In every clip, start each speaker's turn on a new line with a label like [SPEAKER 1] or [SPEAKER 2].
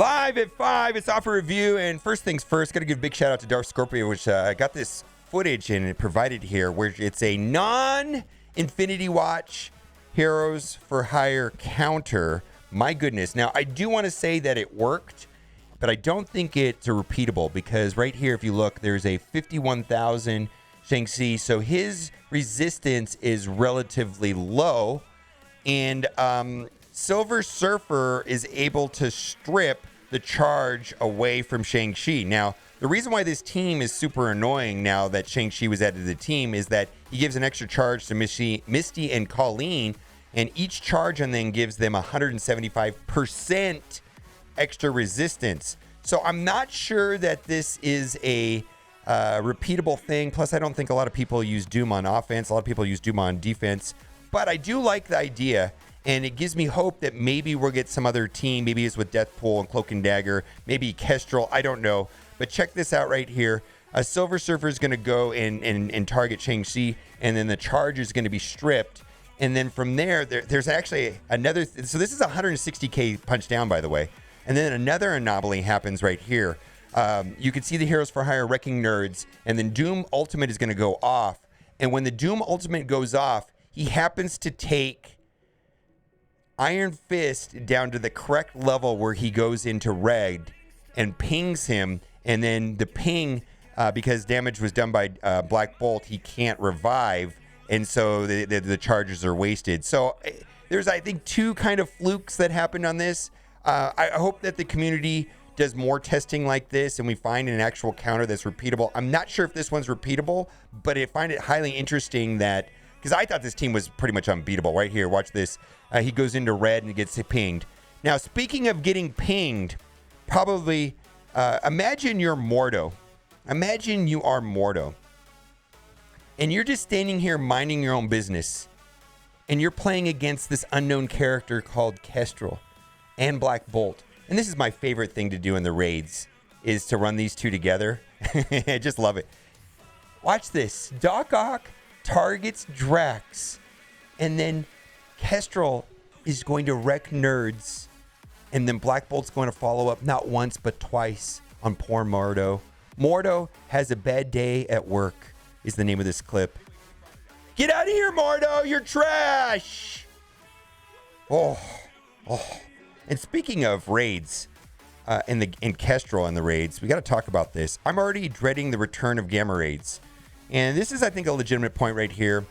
[SPEAKER 1] Live at 5, it's off a review. And first things first, got to give a big shout out to Dark Scorpio, which I got this footage and it provided here where it's a non-Infinity Watch Heroes for Hire counter. My goodness. Now, I do want to say that it worked, but I don't think it's a repeatable because right here, if you look, there's a 51,000 Shang. So his resistance is relatively low. And Silver Surfer is able to strip the charge away from Shang-Chi. Now, the reason why this team is super annoying now that Shang-Chi was added to the team is that he gives an extra charge to Misty and Colleen, and each charge on them gives them 175% extra resistance. So I'm not sure that this is a repeatable thing. Plus, I don't think a lot of people use Doom on offense. A lot of people use Doom on defense. But I do like the idea. And it gives me hope that maybe we'll get some other team. Maybe it's with Deathpool and Cloak and Dagger. Maybe Kestrel. I don't know. But check this out right here. A Silver Surfer is going to go and target Shang-Chi. And then the charge is going to be stripped. And then from there's actually another. So this is 160k punch down, by the way. And then another anomaly happens right here. You can see the Heroes for Hire wrecking nerds. And then Doom Ultimate is going to go off. And when the Doom Ultimate goes off, he happens to take Iron Fist down to the correct level where he goes into red and pings him. And then the ping, because damage was done by Black Bolt, he can't revive. And so the charges are wasted. So there's, I think, two kind of flukes that happened on this. I hope that the community does more testing like this and we find an actual counter that's repeatable. I'm not sure if this one's repeatable, but I find it highly interesting that, because I thought this team was pretty much unbeatable. Right here, watch this. He goes into red and gets pinged. Now, speaking of getting pinged, probably imagine you're Mordo. Imagine you are Mordo. And you're just standing here minding your own business. And you're playing against this unknown character called Kestrel and Black Bolt. And this is my favorite thing to do in the raids, is to run these two together. I just love it. Watch this. Doc Ock targets Drax. And then Kestrel is going to wreck nerds. And then Black Bolt's going to follow up not once, but twice on poor Mordo. Mordo has a bad day at work is the name of this clip. Get out of here, Mordo. You're trash. Oh. And speaking of raids, in Kestrel and the raids, we got to talk about this. I'm already dreading the return of gamma raids. And this is, I think, a legitimate point right here.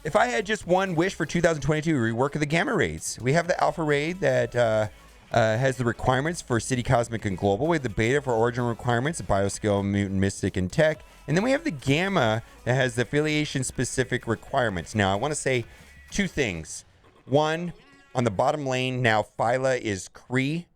[SPEAKER 1] If I had just one wish for 2022, rework of the gamma raids. We have the alpha raid that has the requirements for City, Cosmic, and Global. We have the beta for origin requirements, Bioskill, Mutant, Mystic, and Tech. And then we have the gamma that has the affiliation-specific requirements. Now, I want to say two things. One, on the bottom lane, now Phyla is Kree,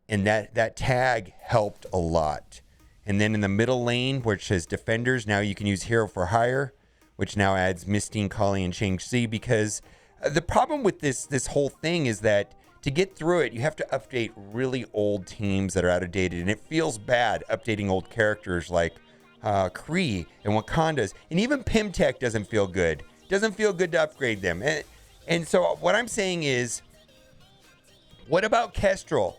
[SPEAKER 1] and that tag helped a lot. And then in the middle lane, which says Defenders, now you can use Hero for Hire, which now adds Misty, Kali, and Shang-Chi, because the problem with this whole thing is that to get through it, you have to update really old teams that are outdated, and it feels bad updating old characters like Kree and Wakandas, and even Pimtech doesn't feel good. It doesn't feel good to upgrade them. And so what I'm saying is, what about Kestrel?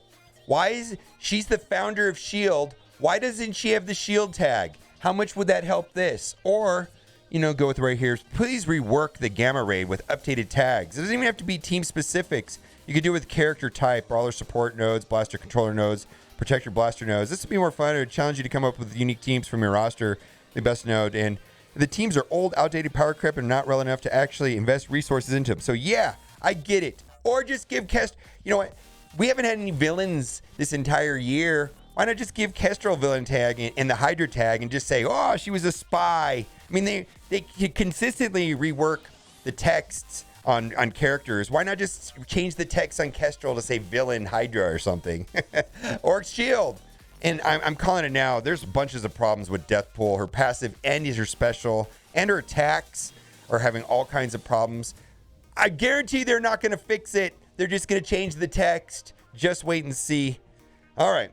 [SPEAKER 1] She's the founder of S.H.I.E.L.D. Why doesn't she have the S.H.I.E.L.D. tag? How much would that help this? Or, go with right here. Please rework the Gamma Raid with updated tags. It doesn't even have to be team specifics. You could do it with character type, brawler support nodes, blaster controller nodes, protector blaster nodes. This would be more fun. It would challenge you to come up with unique teams from your roster, the best node. And the teams are old, outdated, power creep, and not relevant enough to actually invest resources into them. So yeah, I get it. Or just give You know what? We haven't had any villains this entire year. Why not just give Kestrel villain tag and the Hydra tag and just say, oh, she was a spy? I mean, they consistently rework the texts on characters. Why not just change the text on Kestrel to say villain Hydra or something? Or S.H.I.E.L.D. And I'm calling it now. There's bunches of problems with Deathpool. Her passive and her special and her attacks are having all kinds of problems. I guarantee they're not going to fix it. They're just going to change the text. Just wait and see. All right.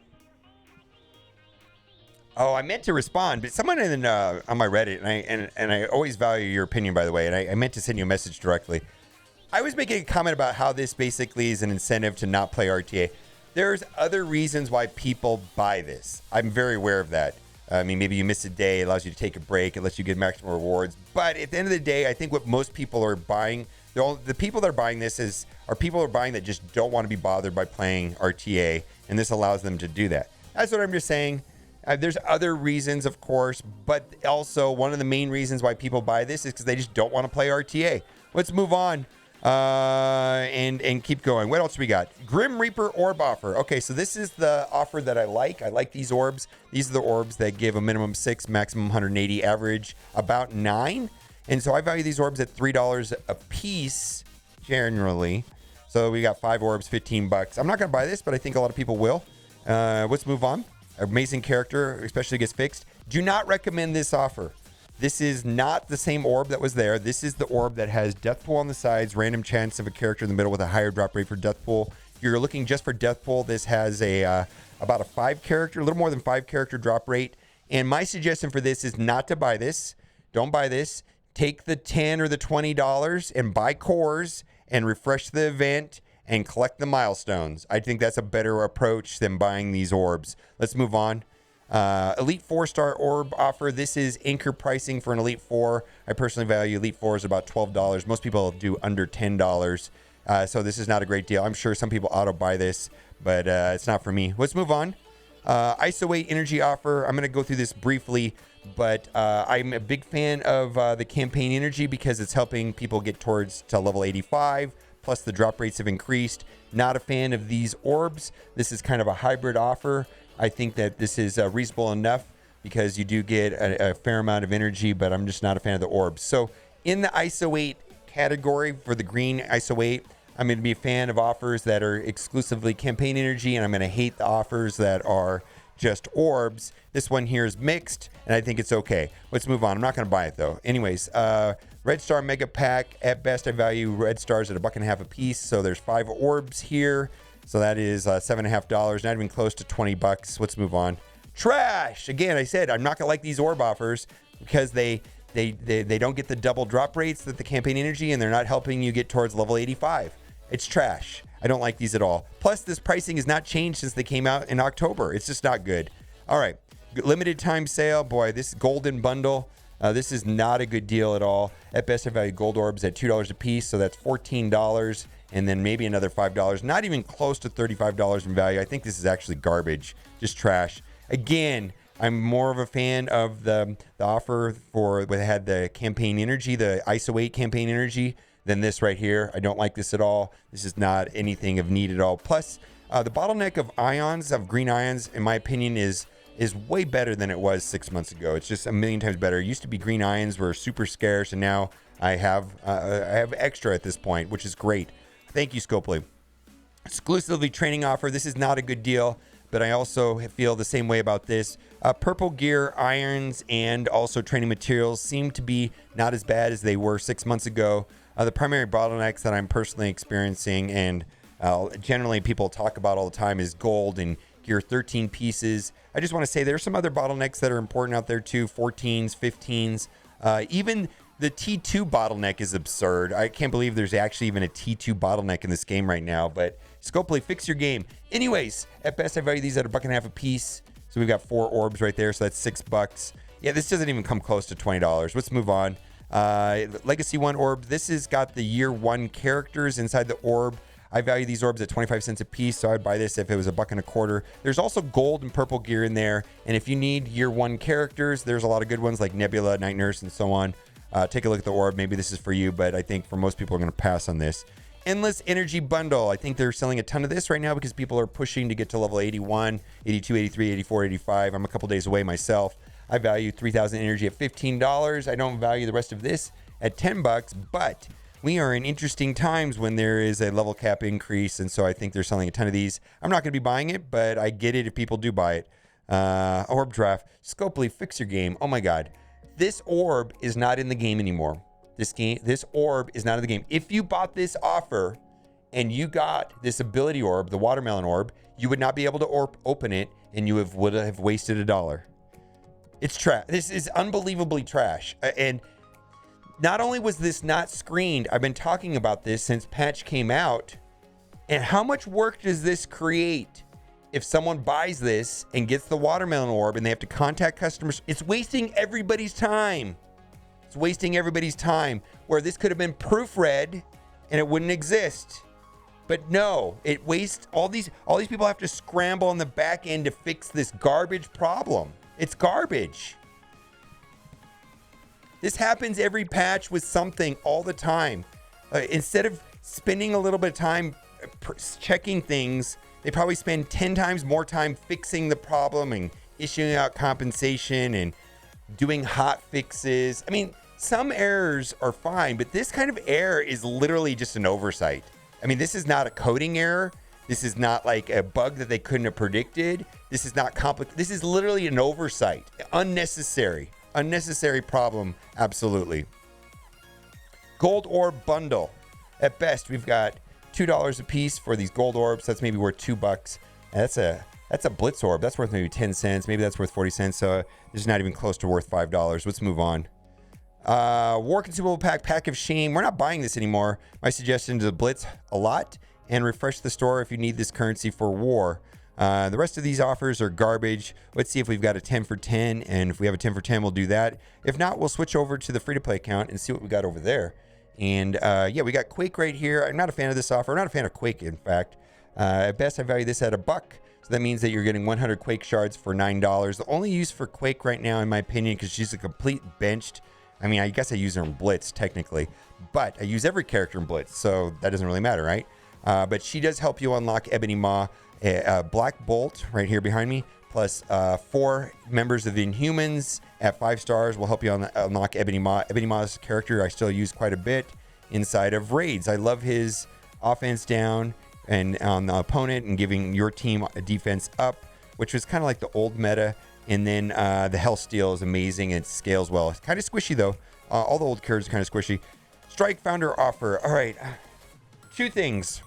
[SPEAKER 1] Oh, I meant to respond, but someone on my Reddit, and I always value your opinion, by the way, and I meant to send you a message directly. I was making a comment about how this basically is an incentive to not play RTA. There's other reasons why people buy this. I'm very aware of that. I mean, maybe you miss a day, it allows you to take a break, it lets you get maximum rewards. But at the end of the day, I think what most people are buying, the people that are buying this are people who are buying that just don't want to be bothered by playing RTA, and this allows them to do that. That's what I'm just saying. There's other reasons, of course, but also one of the main reasons why people buy this is because they just don't want to play RTA. Let's move on and keep going. What else we got? Grim Reaper Orb offer. Okay, so this is the offer that I like. I like these orbs. These are the orbs that give a minimum 6, maximum 180, average about 9. And so I value these orbs at $3 a piece generally. So we got 5 orbs, $15. I'm not going to buy this, but I think a lot of people will. Let's move on. Amazing character, especially gets fixed. Do not recommend this offer. This is not the same orb that was there. This is the orb that has Death Pool on the sides, random chance of a character in the middle with a higher drop rate for Death Pool. If you're looking just for Death Pool, this has about a 5 character, a little more than 5 character drop rate. And my suggestion for this is not to buy this. Don't buy this. Take the $10 or the $20 and buy cores and refresh the event and collect the milestones. I think that's a better approach than buying these orbs. Let's move on. Elite 4-star orb offer. This is anchor pricing for an Elite 4. I personally value Elite 4 is about $12. Most people do under $10. So this is not a great deal. I'm sure some people auto buy this, but it's not for me. Let's move on. ISO 8 energy offer. I'm going to go through this briefly, but I'm a big fan of the campaign energy because it's helping people get towards to level 85. Plus the drop rates have increased. Not a fan of these orbs. This is kind of a hybrid offer. I think that this is reasonable enough because you do get a fair amount of energy, but I'm just not a fan of the orbs. So in the ISO 8 category for the green ISO 8, I'm going to be a fan of offers that are exclusively campaign energy, and I'm going to hate the offers that are just orbs. This one here is mixed, and I think it's okay. Let's move on. I'm not going to buy it, though. Anyways, Red Star Mega Pack. At best, I value Red Stars at $1.50 a piece, so there's 5 orbs here. So that is $7.50, not even close to $20. Let's move on. Trash. Again, I said I'm not going to like these orb offers because they don't get the double drop rates that the campaign energy, and they're not helping you get towards level 85. It's trash. I don't like these at all. Plus, this pricing has not changed since they came out in October. It's just not good. All right. Limited time sale. Boy, this golden bundle. This is not a good deal at all. At best, I value gold orbs at $2 a piece. So that's $14 and then maybe another $5. Not even close to $35 in value. I think this is actually garbage. Just trash. Again, I'm more of a fan of the offer for what had the campaign energy, the ISO 8 campaign energy, than this right here. I don't like this at all. This is not anything of need at all. Plus, the bottleneck of ions, of green ions, in my opinion, is way better than it was 6 months ago. It's just a million times better. It used to be green ions were super scarce, and now I have extra at this point, which is great. Thank you, Scopely. Exclusively training offer. This is not a good deal, but I also feel the same way about this. Purple gear, irons, and also training materials seem to be not as bad as they were 6 months ago. The primary bottlenecks that I'm personally experiencing and generally people talk about all the time is gold and gear 13 pieces. I just want to say there's some other bottlenecks that are important out there too, 14s, 15s. Even the T2 bottleneck is absurd. I can't believe there's actually even a T2 bottleneck in this game right now, but Scopely, fix your game. Anyways, at best I value these at $1.50 a piece. So we've got 4 orbs right there, so that's $6. Yeah, this doesn't even come close to $20. Let's move on. Legacy 1 orb. This has got the year 1 characters inside the orb. I value these orbs at 25 cents a piece, so I'd buy this if it was $1.25. There's also gold and purple gear in there, and if you need year 1 characters, there's a lot of good ones like Nebula, Night Nurse, and so on. Take a look at the orb. Maybe this is for you, but I think for most people are going to pass on this. Endless Energy Bundle. I think they're selling a ton of this right now because people are pushing to get to level 81, 82, 83, 84, 85. I'm a couple days away myself. I value 3,000 energy at $15. I don't value the rest of this at $10, but we are in interesting times when there is a level cap increase, and so I think they're selling a ton of these. I'm not going to be buying it, but I get it if people do buy it. Orb draft. Scopely, fix your game. Oh my God. This orb is not in the game anymore. This orb is not in the game. If you bought this offer and you got this ability orb, the watermelon orb, you would not be able to open it, and you would have wasted $1. It's trash. This is unbelievably trash. And not only was this not screened, I've been talking about this since patch came out. And how much work does this create if someone buys this and gets the watermelon orb and they have to contact customers? It's wasting everybody's time. It's wasting everybody's time, where this could have been proofread and it wouldn't exist. But no, it wastes all these people have to scramble on the back end to fix this garbage problem. It's garbage. This happens every patch with something all the time. Instead of spending a little bit of time checking things, they probably spend 10 times more time fixing the problem and issuing out compensation and doing hot fixes. I mean, some errors are fine, but this kind of error is literally just an oversight. I mean, this is not a coding error. This is not like a bug that they couldn't have predicted. This is not complicated. This is literally an oversight. Unnecessary problem. Absolutely. Gold orb bundle. At best, we've got $2 a piece for these gold orbs. That's maybe worth $2. And that's a blitz orb. That's worth maybe 10 cents. Maybe that's worth 40 cents. So this is not even close to worth $5. Let's move on. War consumable pack of shame. We're not buying this anymore. My suggestion is to blitz a lot and refresh the store if you need this currency for war. The rest of these offers are garbage. Let's see if we've got a 10 for 10. And if we have a 10 for 10, we'll do that. If not, we'll switch over to the free-to-play account and see what we got over there. And yeah, we got Quake right here. I'm not a fan of this offer. I'm not a fan of Quake, in fact. At best, I value this at $1. So that means that you're getting 100 Quake shards for $9. The only use for Quake right now, in my opinion, because she's a complete benched. I mean, I guess I use her in Blitz, technically. But I use every character in Blitz, so that doesn't really matter, right? But she does help you unlock Ebony Maw. Black Bolt, right here behind me, plus 4 members of the Inhumans at 5 stars will help you unlock Ebony Maw. Ebony Maw is a character I still use quite a bit inside of raids. I love his offense down and on the opponent and giving your team a defense up, which was kind of like the old meta. And then the Health Steal is amazing and it scales well. It's kind of squishy, though. All the old cards are kind of squishy. Strike Founder offer. All right. 2 things.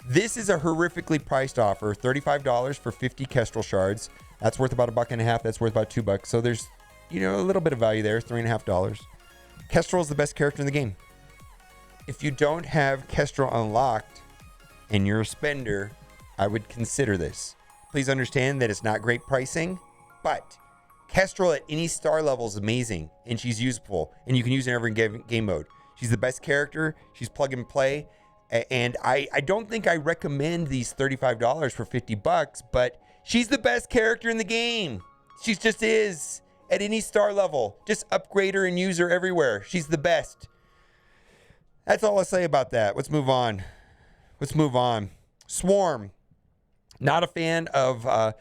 [SPEAKER 1] This is a horrifically priced offer. $35 for 50 Kestrel shards. That's worth about $1.50. That's worth about $2. So there's, a little bit of value there. $3.50. Kestrel is the best character in the game. If you don't have Kestrel unlocked and you're a spender, I would consider this. Please understand that it's not great pricing. But Kestrel at any star level is amazing, and she's useful, and you can use her in every game mode. She's the best character. She's plug and play, and I don't think I recommend these $35 for $50, but she's the best character in the game. She just is at any star level. Just upgrade her and use her everywhere. She's the best. That's all I'll say about that. Let's move on. Swarm. Not a fan of...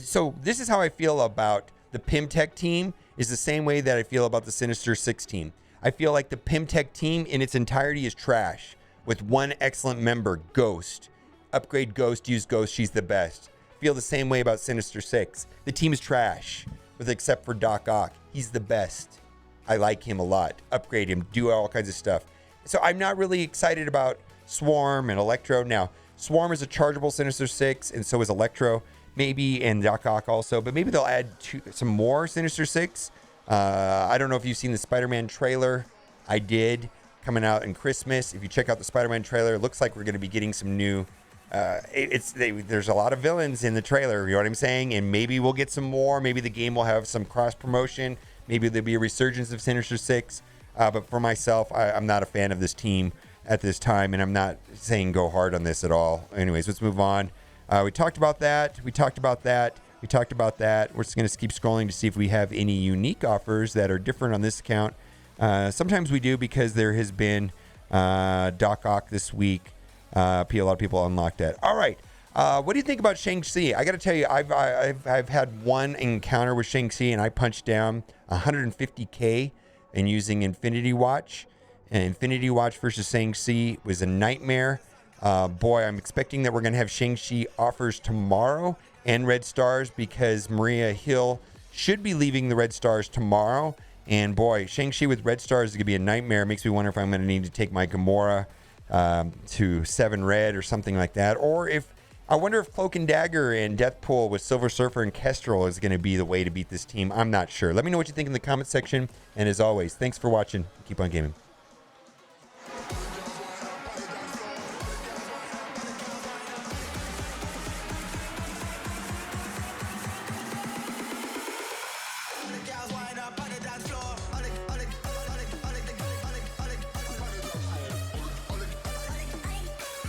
[SPEAKER 1] so this is how I feel about the Pimtech team, is the same way that I feel about the Sinister Six team. I feel like the Pimtech team in its entirety is trash, with one excellent member, Ghost. Upgrade Ghost, use Ghost, she's the best. Feel the same way about Sinister Six. The team is trash, except for Doc Ock. He's the best. I like him a lot. Upgrade him, do all kinds of stuff. So I'm not really excited about Swarm and Electro. Now, Swarm is a chargeable Sinister Six, and so is Electro. Maybe, and Doc Ock also, but maybe they'll add some more Sinister Six. I don't know if you've seen the Spider-Man trailer. I did, coming out in Christmas. If you check out the Spider-Man trailer, it looks like we're going to be getting some new... there's a lot of villains in the trailer, you know what I'm saying? And maybe we'll get some more. Maybe the game will have some cross-promotion. Maybe there'll be a resurgence of Sinister Six. But for myself, I'm not a fan of this team at this time, and I'm not saying go hard on this at all. Anyways, let's move on. We talked about that. We talked about that. We're just going to keep scrolling to see if we have any unique offers that are different on this account. Sometimes we do, because there has been Doc Ock this week. A lot of people unlocked that. All right. What do you think about Shang-Chi? I got to tell you, I've had one encounter with Shang-Chi, and I punched down 150K and using Infinity Watch. And Infinity Watch versus Shang-Chi was a nightmare. Boy, I'm expecting that we're going to have Shang-Chi offers tomorrow and Red Stars, because Maria Hill should be leaving the Red Stars tomorrow. And boy, Shang-Chi with Red Stars is going to be a nightmare. It makes me wonder if I'm going to need to take my Gamora to 7 red or something like that. Or I wonder if Cloak and Dagger and Deathpool with Silver Surfer and Kestrel is going to be the way to beat this team. I'm not sure. Let me know what you think in the comment section. And as always, thanks for watching. Keep on gaming.